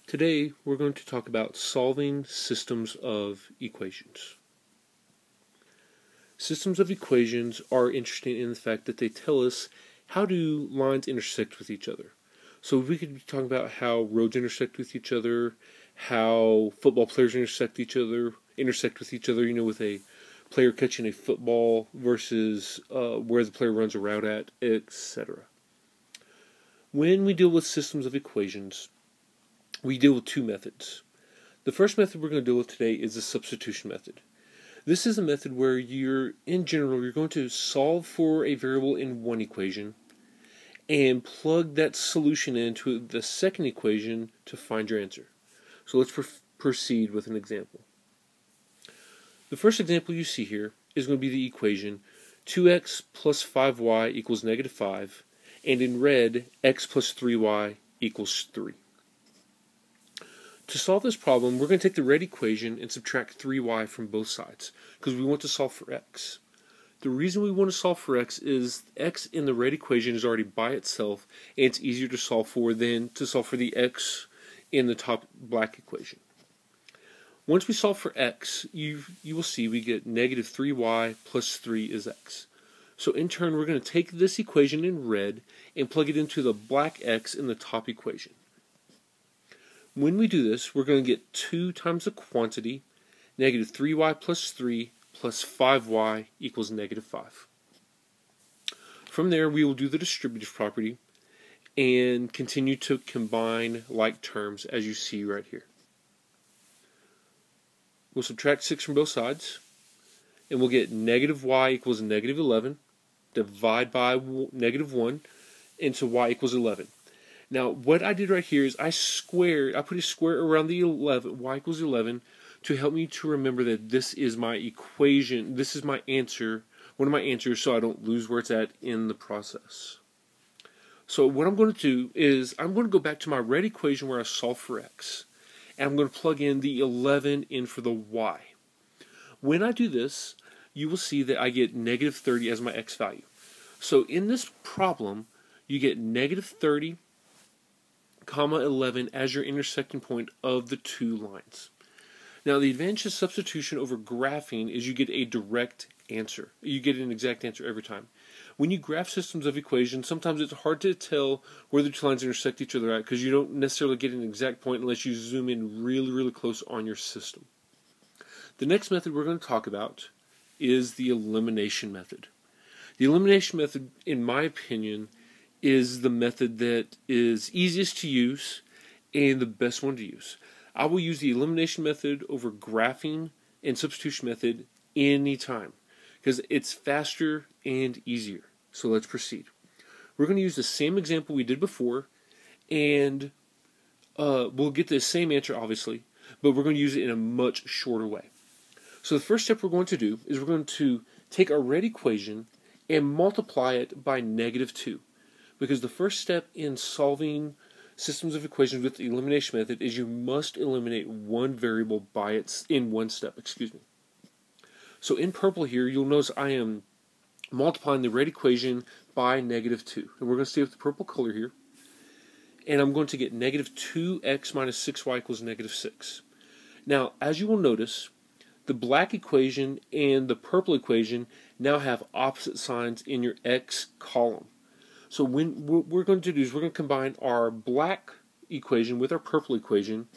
Today we're going to talk about solving systems of equations. Systems of equations are interesting in the fact that they tell us how do lines intersect with each other. So we could be talking about how roads intersect with each other, how football players intersect with each other, with a player catching a football versus where the player runs a route at, etc. When we deal with systems of equations, we deal with two methods. The first method we're going to deal with today is the substitution method. This is a method where you're going to solve for a variable in one equation and plug that solution into the second equation to find your answer. So let's proceed with an example. The first example you see here is going to be the equation 2x plus 5y equals negative 5, and in red, x plus 3y equals 3. To solve this problem, we're going to take the red equation and subtract 3y from both sides, because we want to solve for x. The reason we want to solve for x is x in the red equation is already by itself, and it's easier to solve for than to solve for the x in the top black equation. Once we solve for x, you will see we get negative 3y plus 3 is x. So in turn, we're going to take this equation in red and plug it into the black x in the top equation. When we do this, we're going to get 2 times the quantity, negative 3y plus 3 plus 5y equals negative 5. From there, we will do the distributive property and continue to combine like terms as you see right here. We'll subtract 6 from both sides, and we'll get negative y equals negative 11, divide by negative 1, and so y equals 11. Now, what I did right here is I put a square around the 11, y equals 11, to help me to remember that this is my equation, this is my answer, one of my answers, so I don't lose where it's at in the process. So what I'm going to do is I'm going to go back to my red equation where I solved for x, and I'm going to plug in the 11 in for the y. When I do this, you will see that I get negative 30 as my x value. So in this problem, you get negative 30, comma 11 as your intersecting point of the two lines. Now the advantage of substitution over graphing is you get a direct answer. You get an exact answer every time. When you graph systems of equations, sometimes it's hard to tell where the two lines intersect each other at because you don't necessarily get an exact point unless you zoom in really close on your system. The next method we're going to talk about is the elimination method. The elimination method, in my opinion, is the method that is easiest to use and the best one to use. I will use the elimination method over graphing and substitution method anytime because it's faster and easier. So let's proceed. We're going to use the same example we did before, and we'll get the same answer obviously, but we're going to use it in a much shorter way. So the first step we're going to do is we're going to take our red equation and multiply it by negative 2. Because the first step in solving systems of equations with the elimination method is you must eliminate one variable in one step. So in purple here, you'll notice I am multiplying the red equation by negative 2. And we're going to stay with the purple color here. And I'm going to get negative 2x minus 6y equals negative 6. Now, as you will notice, the black equation and the purple equation now have opposite signs in your x column. So what we're going to do is we're going to combine our black equation with our purple equation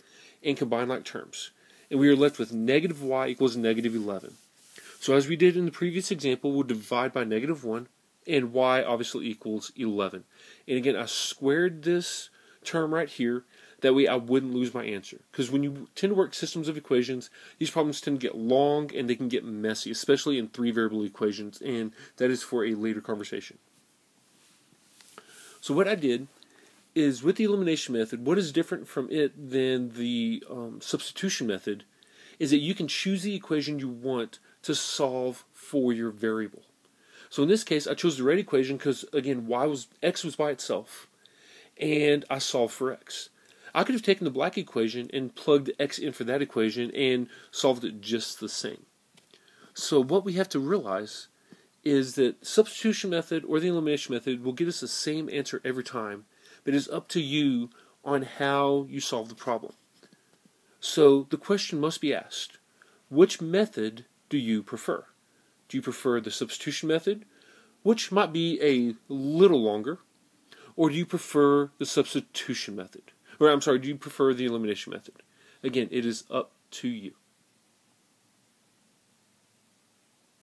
and combine like terms. And we are left with negative y equals negative 11. So as we did in the previous example, we'll divide by negative 1, and y obviously equals 11. And again, I squared this term right here. That way I wouldn't lose my answer. Because when you tend to work systems of equations, these problems tend to get long and they can get messy, especially in 3-variable equations, and that is for a later conversation. So what I did is with the elimination method, what is different from it than the substitution method is that you can choose the equation you want to solve for your variable. So in this case, I chose the red equation because, again, x was by itself, and I solved for x. I could have taken the black equation and plugged x in for that equation and solved it just the same. So what we have to realize is that substitution method or the elimination method will get us the same answer every time, but it's up to you on how you solve the problem. So the question must be asked, which method do you prefer? Do you prefer the substitution method, which might be a little longer, or do you prefer the substitution method? Or I'm sorry, do you prefer the elimination method? Again, it is up to you.